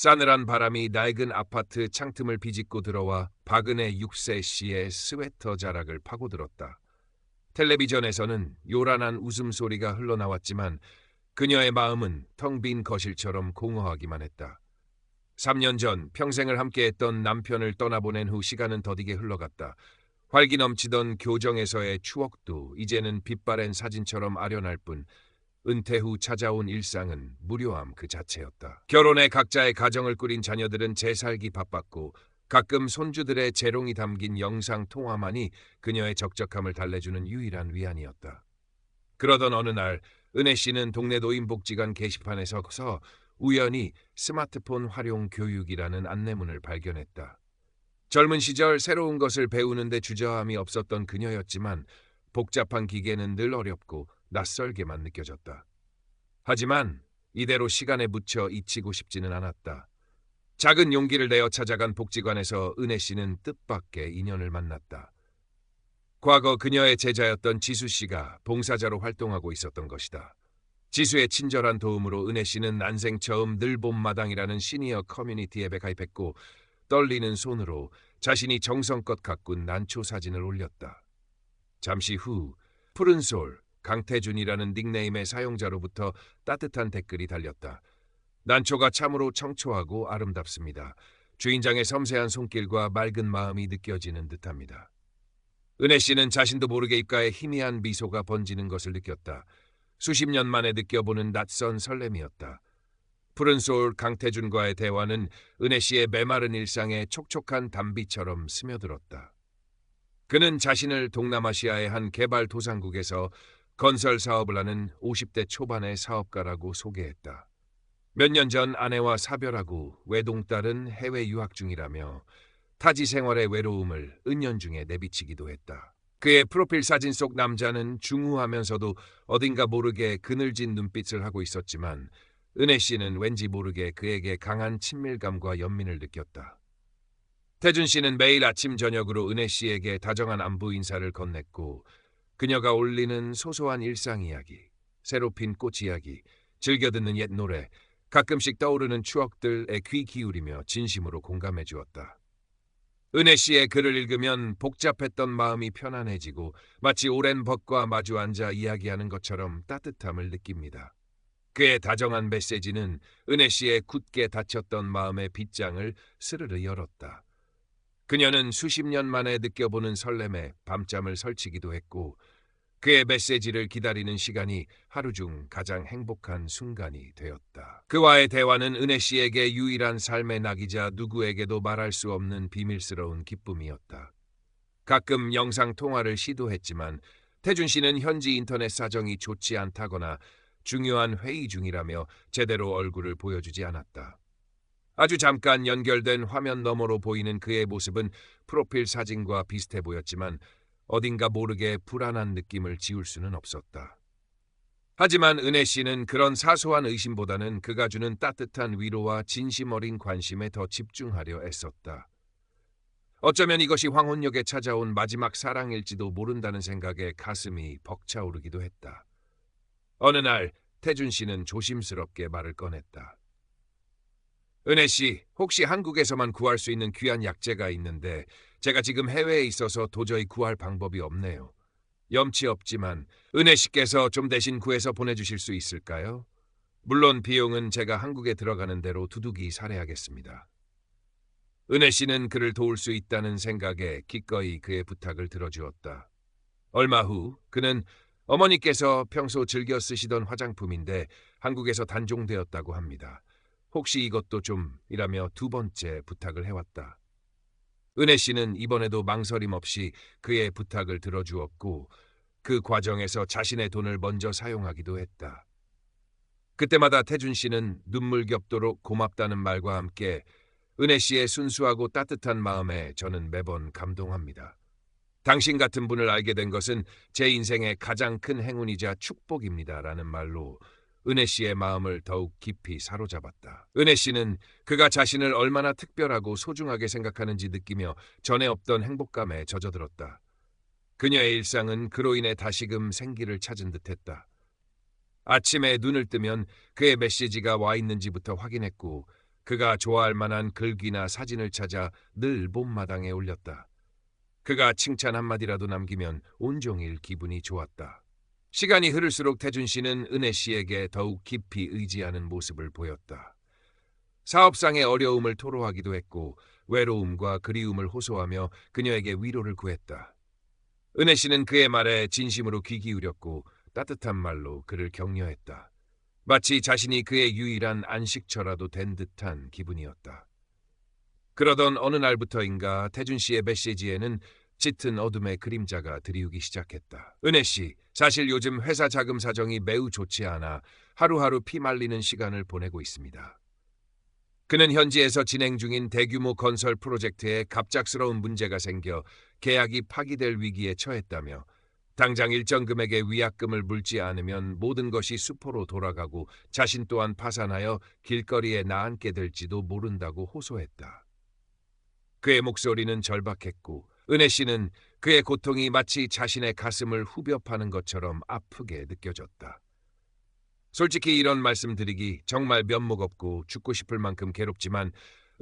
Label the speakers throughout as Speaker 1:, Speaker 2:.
Speaker 1: 싸늘한 바람이 낡은 아파트 창틈을 비집고 들어와 박은혜 6세 씨의 스웨터 자락을 파고들었다. 텔레비전에서는 요란한 웃음소리가 흘러나왔지만 그녀의 마음은 텅 빈 거실처럼 공허하기만 했다. 3년 전 평생을 함께했던 남편을 떠나보낸 후 시간은 더디게 흘러갔다. 활기 넘치던 교정에서의 추억도 이제는 빛바랜 사진처럼 아련할 뿐 은퇴 후 찾아온 일상은 무료함 그 자체였다. 결혼해 각자의 가정을 꾸린 자녀들은 재살기 바빴고 가끔 손주들의 재롱이 담긴 영상 통화만이 그녀의 적적함을 달래주는 유일한 위안이었다. 그러던 어느 날 은혜 씨는 동네 노인복지관 게시판에 서서 우연히 스마트폰 활용 교육이라는 안내문을 발견했다. 젊은 시절 새로운 것을 배우는데 주저함이 없었던 그녀였지만 복잡한 기계는 늘 어렵고 낯설게만 느껴졌다. 하지만 이대로 시간에 묻혀 잊히고 싶지는 않았다. 작은 용기를 내어 찾아간 복지관에서 은혜 씨는 뜻밖의 인연을 만났다. 과거 그녀의 제자였던 지수 씨가 봉사자로 활동하고 있었던 것이다. 지수의 친절한 도움으로 은혜 씨는 난생 처음 늘봄마당이라는 시니어 커뮤니티 앱에 가입했고 떨리는 손으로 자신이 정성껏 가꾼 난초 사진을 올렸다. 잠시 후 푸른솔 강태준이라는 닉네임의 사용자로부터 따뜻한 댓글이 달렸다. 난초가 참으로 청초하고 아름답습니다. 주인장의 섬세한 손길과 맑은 마음이 느껴지는 듯합니다. 은혜 씨는 자신도 모르게 입가에 희미한 미소가 번지는 것을 느꼈다. 수십 년 만에 느껴보는 낯선 설렘이었다. 푸른솔 강태준과의 대화는 은혜 씨의 메마른 일상에 촉촉한 단비처럼 스며들었다. 그는 자신을 동남아시아의 한 개발도상국에서 건설 사업을 하는 50대 초반의 사업가라고 소개했다. 몇 년 전 아내와 사별하고 외동딸은 해외 유학 중이라며 타지 생활의 외로움을 은연중에 내비치기도 했다. 그의 프로필 사진 속 남자는 중후하면서도 어딘가 모르게 그늘진 눈빛을 하고 있었지만 은혜 씨는 왠지 모르게 그에게 강한 친밀감과 연민을 느꼈다. 태준 씨는 매일 아침 저녁으로 은혜 씨에게 다정한 안부 인사를 건넸고 그녀가 올리는 소소한 일상 이야기, 새로 핀 꽃 이야기, 즐겨 듣는 옛 노래, 가끔씩 떠오르는 추억들에 귀 기울이며 진심으로 공감해 주었다. 은혜 씨의 글을 읽으면 복잡했던 마음이 편안해지고 마치 오랜 벅과 마주 앉아 이야기하는 것처럼 따뜻함을 느낍니다. 그의 다정한 메시지는 은혜 씨의 굳게 닫혔던 마음의 빗장을 스르르 열었다. 그녀는 수십 년 만에 느껴보는 설렘에 밤잠을 설치기도 했고 그의 메시지를 기다리는 시간이 하루 중 가장 행복한 순간이 되었다. 그와의 대화는 은혜 씨에게 유일한 삶의 낙이자 누구에게도 말할 수 없는 비밀스러운 기쁨이었다. 가끔 영상 통화를 시도했지만 태준 씨는 현지 인터넷 사정이 좋지 않다거나 중요한 회의 중이라며 제대로 얼굴을 보여주지 않았다. 아주 잠깐 연결된 화면 너머로 보이는 그의 모습은 프로필 사진과 비슷해 보였지만 어딘가 모르게 불안한 느낌을 지울 수는 없었다. 하지만 은혜 씨는 그런 사소한 의심보다는 그가 주는 따뜻한 위로와 진심 어린 관심에 더 집중하려 애썼다. 어쩌면 이것이 황혼역에 찾아온 마지막 사랑일지도 모른다는 생각에 가슴이 벅차오르기도 했다. 어느 날 태준 씨는 조심스럽게 말을 꺼냈다. 은혜 씨, 혹시 한국에서만 구할 수 있는 귀한 약재가 있는데 제가 지금 해외에 있어서 도저히 구할 방법이 없네요. 염치 없지만 은혜 씨께서 좀 대신 구해서 보내주실 수 있을까요? 물론 비용은 제가 한국에 들어가는 대로 두둑이 살해하겠습니다. 은혜 씨는 그를 도울 수 있다는 생각에 기꺼이 그의 부탁을 들어주었다. 얼마 후 그는 어머니께서 평소 즐겨 쓰시던 화장품인데 한국에서 단종되었다고 합니다. 혹시 이것도 좀이라며 두 번째 부탁을 해왔다. 은혜 씨는 이번에도 망설임 없이 그의 부탁을 들어주었고 그 과정에서 자신의 돈을 먼저 사용하기도 했다. 그때마다 태준 씨는 눈물겹도록 고맙다는 말과 함께 은혜 씨의 순수하고 따뜻한 마음에 저는 매번 감동합니다. 당신 같은 분을 알게 된 것은 제 인생의 가장 큰 행운이자 축복입니다라는 말로 은혜 씨의 마음을 더욱 깊이 사로잡았다. 은혜 씨는 그가 자신을 얼마나 특별하고 소중하게 생각하는지 느끼며 전에 없던 행복감에 젖어들었다. 그녀의 일상은 그로 인해 다시금 생기를 찾은 듯했다. 아침에 눈을 뜨면 그의 메시지가 와 있는지부터 확인했고 그가 좋아할 만한 글귀나 사진을 찾아 늘 봄마당에 올렸다. 그가 칭찬 한마디라도 남기면 온종일 기분이 좋았다. 시간이 흐를수록 태준 씨는 은혜 씨에게 더욱 깊이 의지하는 모습을 보였다. 사업상의 어려움을 토로하기도 했고 외로움과 그리움을 호소하며 그녀에게 위로를 구했다. 은혜 씨는 그의 말에 진심으로 귀 기울였고 따뜻한 말로 그를 격려했다. 마치 자신이 그의 유일한 안식처라도 된 듯한 기분이었다. 그러던 어느 날부터인가 태준 씨의 메시지에는 짙은 어둠의 그림자가 드리우기 시작했다. 은혜 씨, 사실 요즘 회사 자금 사정이 매우 좋지 않아 하루하루 피 말리는 시간을 보내고 있습니다. 그는 현지에서 진행 중인 대규모 건설 프로젝트에 갑작스러운 문제가 생겨 계약이 파기될 위기에 처했다며 당장 일정 금액의 위약금을 물지 않으면 모든 것이 수포로 돌아가고 자신 또한 파산하여 길거리에 나앉게 될지도 모른다고 호소했다. 그의 목소리는 절박했고 은혜 씨는 그의 고통이 마치 자신의 가슴을 후벼 파는 것처럼 아프게 느껴졌다. 솔직히 이런 말씀드리기 정말 면목 없고 죽고 싶을 만큼 괴롭지만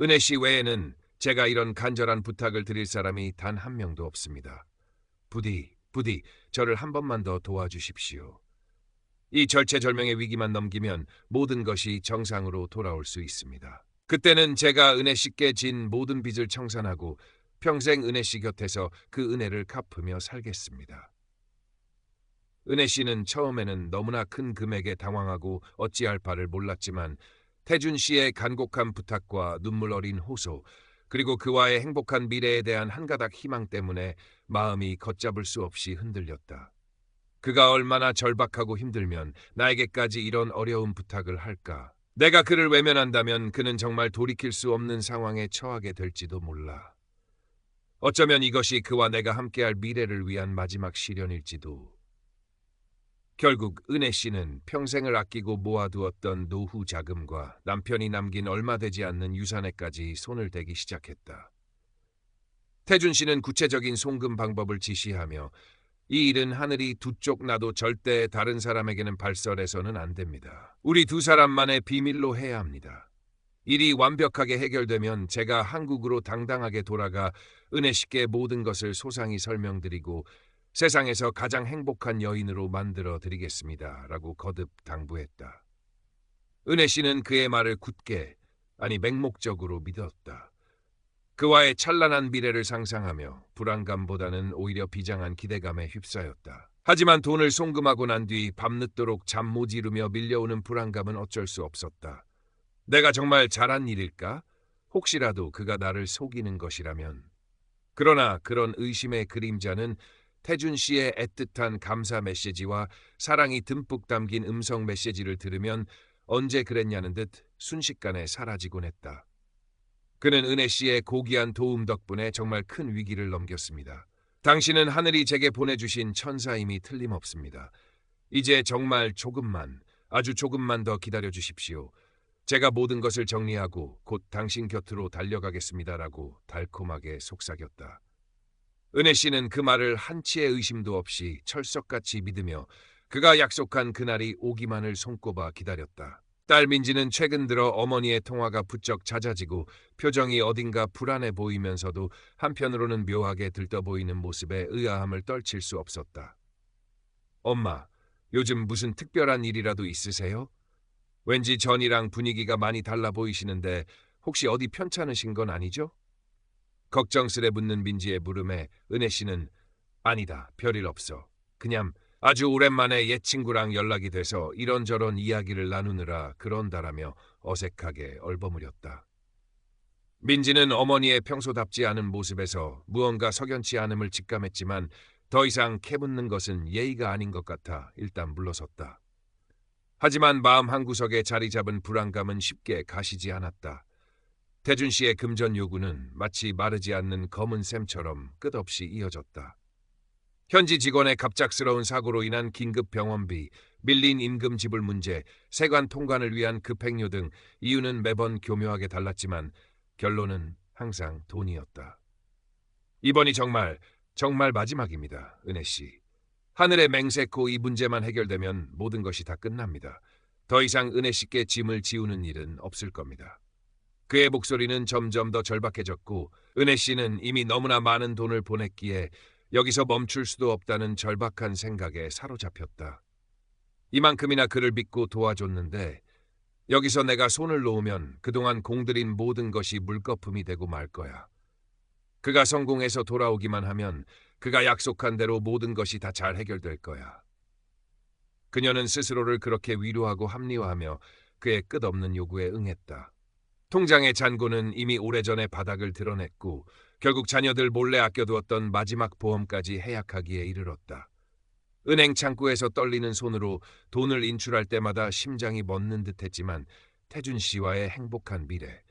Speaker 1: 은혜 씨 외에는 제가 이런 간절한 부탁을 드릴 사람이 단 한 명도 없습니다. 부디 저를 한 번만 더 도와주십시오. 이 절체절명의 위기만 넘기면 모든 것이 정상으로 돌아올 수 있습니다. 그때는 제가 은혜 씨께 진 모든 빚을 청산하고 평생 은혜 씨 곁에서 그 은혜를 갚으며 살겠습니다. 은혜 씨는 처음에는 너무나 큰 금액에 당황하고 어찌할 바를 몰랐지만 태준 씨의 간곡한 부탁과 눈물 어린 호소, 그리고 그와의 행복한 미래에 대한 한 가닥 희망 때문에 마음이 걷잡을 수 없이 흔들렸다. 그가 얼마나 절박하고 힘들면 나에게까지 이런 어려운 부탁을 할까? 내가 그를 외면한다면 그는 정말 돌이킬 수 없는 상황에 처하게 될지도 몰라. 어쩌면 이것이 그와 내가 함께할 미래를 위한 마지막 시련일지도. 결국 은혜 씨는 평생을 아끼고 모아두었던 노후 자금과 남편이 남긴 얼마 되지 않는 유산에까지 손을 대기 시작했다. 태준 씨는 구체적인 송금 방법을 지시하며 이 일은 하늘이 두 쪽 나도 절대 다른 사람에게는 발설해서는 안 됩니다. 우리 두 사람만의 비밀로 해야 합니다. 일이 완벽하게 해결되면 제가 한국으로 당당하게 돌아가 은혜 씨께 모든 것을 소상히 설명드리고 세상에서 가장 행복한 여인으로 만들어 드리겠습니다. 라고 거듭 당부했다. 은혜 씨는 그의 말을 굳게, 아니 맹목적으로 믿었다. 그와의 찬란한 미래를 상상하며 불안감보다는 오히려 비장한 기대감에 휩싸였다. 하지만 돈을 송금하고 난 뒤 밤늦도록 잠 못 이루며 밀려오는 불안감은 어쩔 수 없었다. 내가 정말 잘한 일일까? 혹시라도 그가 나를 속이는 것이라면. 그러나 그런 의심의 그림자는 태준 씨의 애틋한 감사 메시지와 사랑이 듬뿍 담긴 음성 메시지를 들으면 언제 그랬냐는 듯 순식간에 사라지곤 했다. 그는 은혜 씨의 고귀한 도움 덕분에 정말 큰 위기를 넘겼습니다. 당신은 하늘이 제게 보내주신 천사임이 틀림없습니다. 이제 정말 조금만, 아주 조금만 더 기다려 주십시오. 제가 모든 것을 정리하고 곧 당신 곁으로 달려가겠습니다라고 달콤하게 속삭였다. 은혜 씨는 그 말을 한치의 의심도 없이 철석같이 믿으며 그가 약속한 그날이 오기만을 손꼽아 기다렸다. 딸 민지는 최근 들어 어머니의 통화가 부쩍 잦아지고 표정이 어딘가 불안해 보이면서도 한편으로는 묘하게 들떠 보이는 모습에 의아함을 떨칠 수 없었다. 엄마, 요즘 무슨 특별한 일이라도 있으세요? 왠지 전이랑 분위기가 많이 달라 보이시는데 혹시 어디 편찮으신 건 아니죠? 걱정스레 묻는 민지의 물음에 은혜 씨는 아니다, 별일 없어. 그냥 아주 오랜만에 옛 친구랑 연락이 돼서 이런저런 이야기를 나누느라 그런다라며 어색하게 얼버무렸다. 민지는 어머니의 평소답지 않은 모습에서 무언가 석연치 않음을 직감했지만 더 이상 캐묻는 것은 예의가 아닌 것 같아 일단 물러섰다. 하지만 마음 한구석에 자리 잡은 불안감은 쉽게 가시지 않았다. 태준 씨의 금전 요구는 마치 마르지 않는 검은 샘처럼 끝없이 이어졌다. 현지 직원의 갑작스러운 사고로 인한 긴급 병원비, 밀린 임금 지불 문제, 세관 통관을 위한 급행료 등 이유는 매번 교묘하게 달랐지만 결론은 항상 돈이었다. 이번이 정말 마지막입니다, 은혜 씨. 하늘의 맹세코 이 문제만 해결되면 모든 것이 다 끝납니다. 더 이상 은혜 씨께 짐을 지우는 일은 없을 겁니다. 그의 목소리는 점점 더 절박해졌고 은혜 씨는 이미 너무나 많은 돈을 보냈기에 여기서 멈출 수도 없다는 절박한 생각에 사로잡혔다. 이만큼이나 그를 믿고 도와줬는데 여기서 내가 손을 놓으면 그동안 공들인 모든 것이 물거품이 되고 말 거야. 그가 성공해서 돌아오기만 하면 그가 약속한 대로 모든 것이 다 잘 해결될 거야. 그녀는 스스로를 그렇게 위로하고 합리화하며 그의 끝없는 요구에 응했다. 통장의 잔고는 이미 오래전에 바닥을 드러냈고 결국 자녀들 몰래 아껴두었던 마지막 보험까지 해약하기에 이르렀다. 은행 창구에서 떨리는 손으로 돈을 인출할 때마다 심장이 멎는 듯했지만 태준 씨와의 행복한 미래,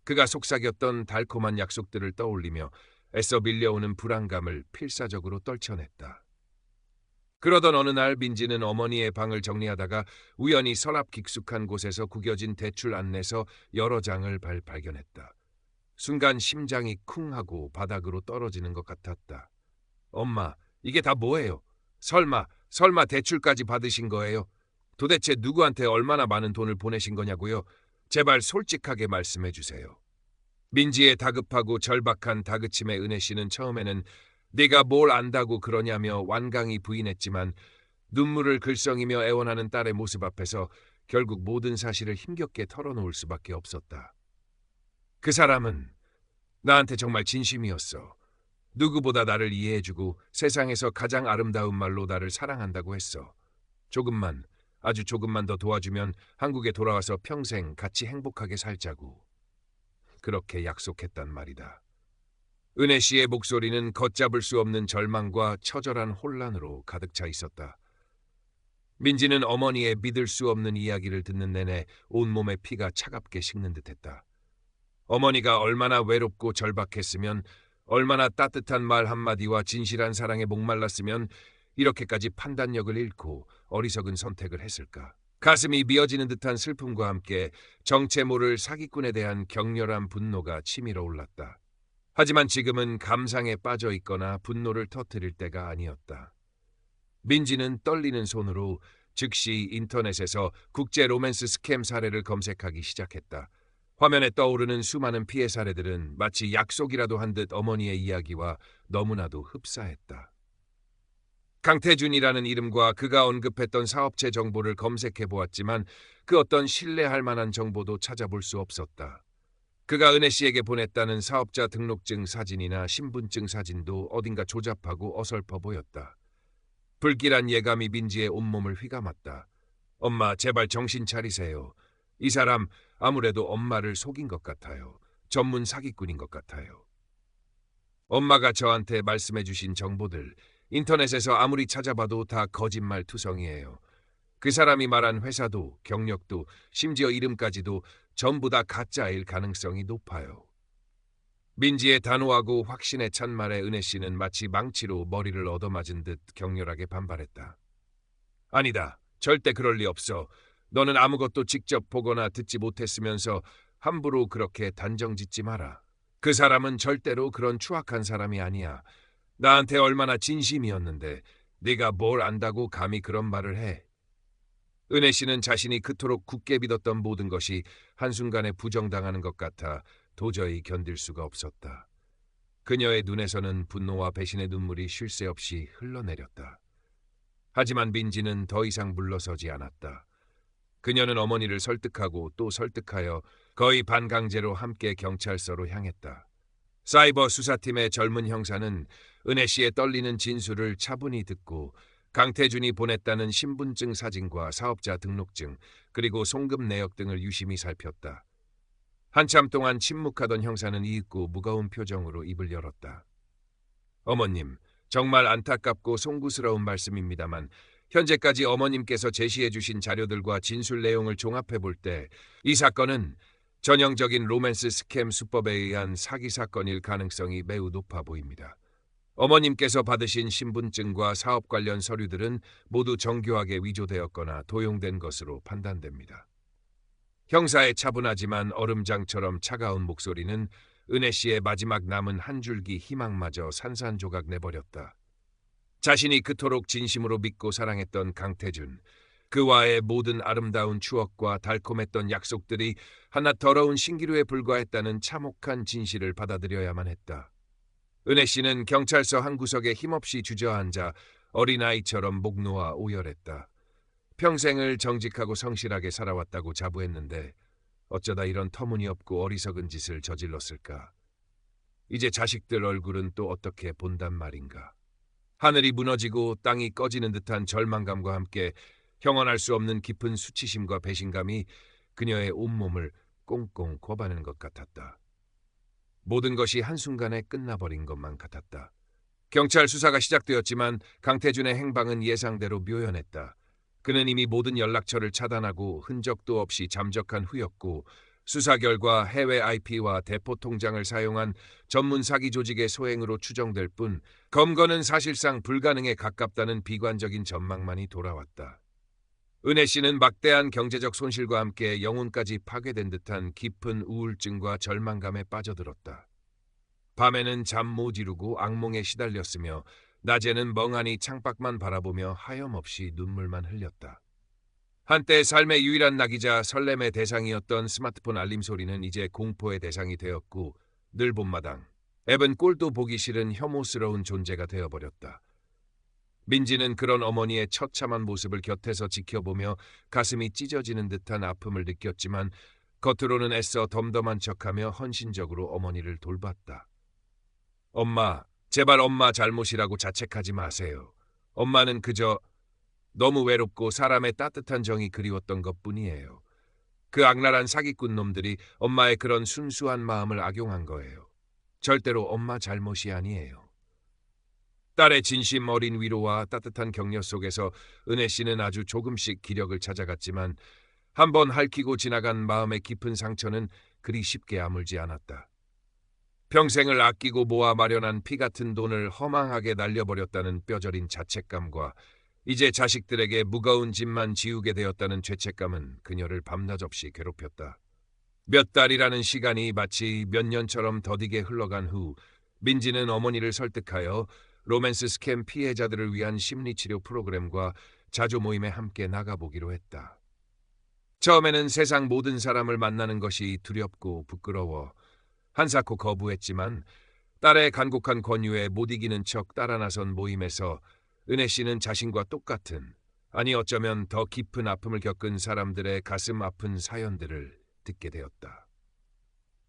Speaker 1: 그가 속삭였던 달콤한 약속들을 떠올리며 애써 밀려오는 불안감을 필사적으로 떨쳐냈다. 그러던 어느 날 민지는 어머니의 방을 정리하다가 우연히 서랍 깊숙한 곳에서 구겨진 대출 안내서 여러 장을 발견했다. 순간 심장이 쿵 하고 바닥으로 떨어지는 것 같았다. 엄마, 이게 다 뭐예요? 설마 대출까지 받으신 거예요? 도대체 누구한테 얼마나 많은 돈을 보내신 거냐고요? 제발 솔직하게 말씀해 주세요. 민지의 다급하고 절박한 다그침에 은혜 씨는 처음에는 네가 뭘 안다고 그러냐며 완강히 부인했지만 눈물을 글썽이며 애원하는 딸의 모습 앞에서 결국 모든 사실을 힘겹게 털어놓을 수밖에 없었다. 그 사람은 나한테 정말 진심이었어. 누구보다 나를 이해해주고 세상에서 가장 아름다운 말로 나를 사랑한다고 했어. 조금만, 아주 조금만 더 도와주면 한국에 돌아와서 평생 같이 행복하게 살자고. 그렇게 약속했단 말이다. 은혜 씨의 목소리는 걷잡을 수 없는 절망과 처절한 혼란으로 가득 차 있었다. 민지는 어머니의 믿을 수 없는 이야기를 듣는 내내 온몸의 피가 차갑게 식는 듯했다. 어머니가 얼마나 외롭고 절박했으면, 얼마나 따뜻한 말 한마디와 진실한 사랑에 목말랐으면 이렇게까지 판단력을 잃고 어리석은 선택을 했을까. 가슴이 미어지는 듯한 슬픔과 함께 정체 모를 사기꾼에 대한 격렬한 분노가 치밀어 올랐다. 하지만 지금은 감상에 빠져 있거나 분노를 터뜨릴 때가 아니었다. 민지는 떨리는 손으로 즉시 인터넷에서 국제 로맨스 스캠 사례를 검색하기 시작했다. 화면에 떠오르는 수많은 피해 사례들은 마치 약속이라도 한 듯 어머니의 이야기와 너무나도 흡사했다. 강태준이라는 이름과 그가 언급했던 사업체 정보를 검색해 보았지만 그 어떤 신뢰할 만한 정보도 찾아볼 수 없었다. 그가 은혜 씨에게 보냈다는 사업자 등록증 사진이나 신분증 사진도 어딘가 조잡하고 어설퍼 보였다. 불길한 예감이 민지의 온몸을 휘감았다. 엄마, 제발 정신 차리세요. 이 사람 아무래도 엄마를 속인 것 같아요. 전문 사기꾼인 것 같아요. 엄마가 저한테 말씀해 주신 정보들, 인터넷에서 아무리 찾아봐도 다 거짓말 투성이에요. 그 사람이 말한 회사도 경력도 심지어 이름까지도 전부 다 가짜일 가능성이 높아요. 민지의 단호하고 확신에 찬 말에 은혜 씨는 마치 망치로 머리를 얻어맞은 듯 격렬하게 반발했다. 아니다. 절대 그럴 리 없어. 너는 아무것도 직접 보거나 듣지 못했으면서 함부로 그렇게 단정짓지 마라. 그 사람은 절대로 그런 추악한 사람이 아니야. 나한테 얼마나 진심이었는데 네가 뭘 안다고 감히 그런 말을 해. 은혜 씨는 자신이 그토록 굳게 믿었던 모든 것이 한순간에 부정당하는 것 같아 도저히 견딜 수가 없었다. 그녀의 눈에서는 분노와 배신의 눈물이 쉴 새 없이 흘러내렸다. 하지만 민지는 더 이상 물러서지 않았다. 그녀는 어머니를 설득하고 또 설득하여 거의 반강제로 함께 경찰서로 향했다. 사이버 수사팀의 젊은 형사는 은혜 씨의 떨리는 진술을 차분히 듣고 강태준이 보냈다는 신분증 사진과 사업자 등록증 그리고 송금 내역 등을 유심히 살폈다. 한참 동안 침묵하던 형사는 이윽고 무거운 표정으로 입을 열었다. 어머님, 정말 안타깝고 송구스러운 말씀입니다만 현재까지 어머님께서 제시해 주신 자료들과 진술 내용을 종합해 볼 때 이 사건은 전형적인 로맨스 스캠 수법에 의한 사기 사건일 가능성이 매우 높아 보입니다. 어머님께서 받으신 신분증과 사업 관련 서류들은 모두 정교하게 위조되었거나 도용된 것으로 판단됩니다. 형사의 차분하지만 얼음장처럼 차가운 목소리는 은혜 씨의 마지막 남은 한 줄기 희망마저 산산조각 내버렸다. 자신이 그토록 진심으로 믿고 사랑했던 강태준, 그와의 모든 아름다운 추억과 달콤했던 약속들이 하나 더러운 신기루에 불과했다는 참혹한 진실을 받아들여야만 했다. 은혜 씨는 경찰서 한 구석에 힘없이 주저앉아 어린아이처럼 목 놓아 오열했다. 평생을 정직하고 성실하게 살아왔다고 자부했는데 어쩌다 이런 터무니없고 어리석은 짓을 저질렀을까? 이제 자식들 얼굴은 또 어떻게 본단 말인가? 하늘이 무너지고 땅이 꺼지는 듯한 절망감과 함께 형언할 수 없는 깊은 수치심과 배신감이 그녀의 온몸을 꽁꽁 궈바는 것 같았다. 모든 것이 한순간에 끝나버린 것만 같았다. 경찰 수사가 시작되었지만 강태준의 행방은 예상대로 묘연했다. 그는 이미 모든 연락처를 차단하고 흔적도 없이 잠적한 후였고 수사 결과 해외 IP와 대포 통장을 사용한 전문 사기 조직의 소행으로 추정될 뿐 검거는 사실상 불가능에 가깝다는 비관적인 전망만이 돌아왔다. 은혜 씨는 막대한 경제적 손실과 함께 영혼까지 파괴된 듯한 깊은 우울증과 절망감에 빠져들었다. 밤에는 잠 못 이루고 악몽에 시달렸으며 낮에는 멍하니 창밖만 바라보며 하염없이 눈물만 흘렸다. 한때 삶의 유일한 낙이자 설렘의 대상이었던 스마트폰 알림 소리는 이제 공포의 대상이 되었고 늘 봄마당 앱은 꼴도 보기 싫은 혐오스러운 존재가 되어버렸다. 민지는 그런 어머니의 처참한 모습을 곁에서 지켜보며 가슴이 찢어지는 듯한 아픔을 느꼈지만 겉으로는 애써 덤덤한 척하며 헌신적으로 어머니를 돌봤다. 엄마, 제발 엄마 잘못이라고 자책하지 마세요. 엄마는 그저 너무 외롭고 사람의 따뜻한 정이 그리웠던 것뿐이에요. 그 악랄한 사기꾼 놈들이 엄마의 그런 순수한 마음을 악용한 거예요. 절대로 엄마 잘못이 아니에요. 딸의 진심 어린 위로와 따뜻한 격려 속에서 은혜 씨는 아주 조금씩 기력을 찾아갔지만 한번 핥히고 지나간 마음의 깊은 상처는 그리 쉽게 아물지 않았다. 평생을 아끼고 모아 마련한 피 같은 돈을 허망하게 날려버렸다는 뼈저린 자책감과 이제 자식들에게 무거운 짐만 지우게 되었다는 죄책감은 그녀를 밤낮 없이 괴롭혔다. 몇 달이라는 시간이 마치 몇 년처럼 더디게 흘러간 후 민지는 어머니를 설득하여 로맨스 스캠 피해자들을 위한 심리치료 프로그램과 자조 모임에 함께 나가보기로 했다. 처음에는 세상 모든 사람을 만나는 것이 두렵고 부끄러워 한사코 거부했지만 딸의 간곡한 권유에 못 이기는 척 따라 나선 모임에서 은혜 씨는 자신과 똑같은, 아니 어쩌면 더 깊은 아픔을 겪은 사람들의 가슴 아픈 사연들을 듣게 되었다.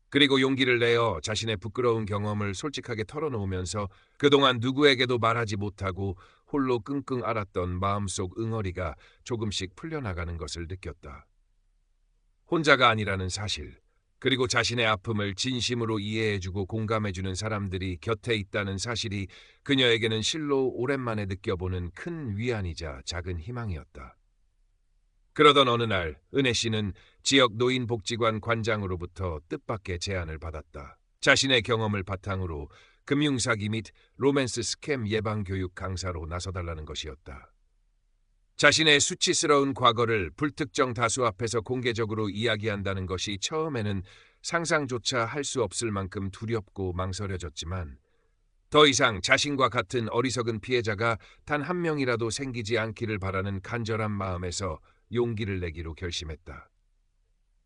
Speaker 1: 그리고 용기를 내어 자신의 부끄러운 경험을 솔직하게 털어놓으면서 그동안 누구에게도 말하지 못하고 홀로 끙끙 앓았던 마음속 응어리가 조금씩 풀려나가는 것을 느꼈다. 혼자가 아니라는 사실, 그리고 자신의 아픔을 진심으로 이해해주고 공감해주는 사람들이 곁에 있다는 사실이 그녀에게는 실로 오랜만에 느껴보는 큰 위안이자 작은 희망이었다. 그러던 어느 날 은혜 씨는 지역 노인복지관 관장으로부터 뜻밖의 제안을 받았다. 자신의 경험을 바탕으로 금융사기 및 로맨스 스캠 예방교육 강사로 나서달라는 것이었다. 자신의 수치스러운 과거를 불특정 다수 앞에서 공개적으로 이야기한다는 것이 처음에는 상상조차 할 수 없을 만큼 두렵고 망설여졌지만 더 이상 자신과 같은 어리석은 피해자가 단 한 명이라도 생기지 않기를 바라는 간절한 마음에서 용기를 내기로 결심했다.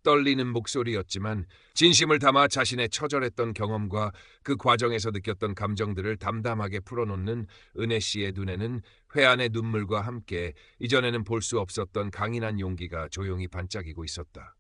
Speaker 1: 떨리는 목소리였지만 진심을 담아 자신의 처절했던 경험과 그 과정에서 느꼈던 감정들을 담담하게 풀어놓는 은혜 씨의 눈에는 회한의 눈물과 함께 이전에는 볼 수 없었던 강인한 용기가 조용히 반짝이고 있었다.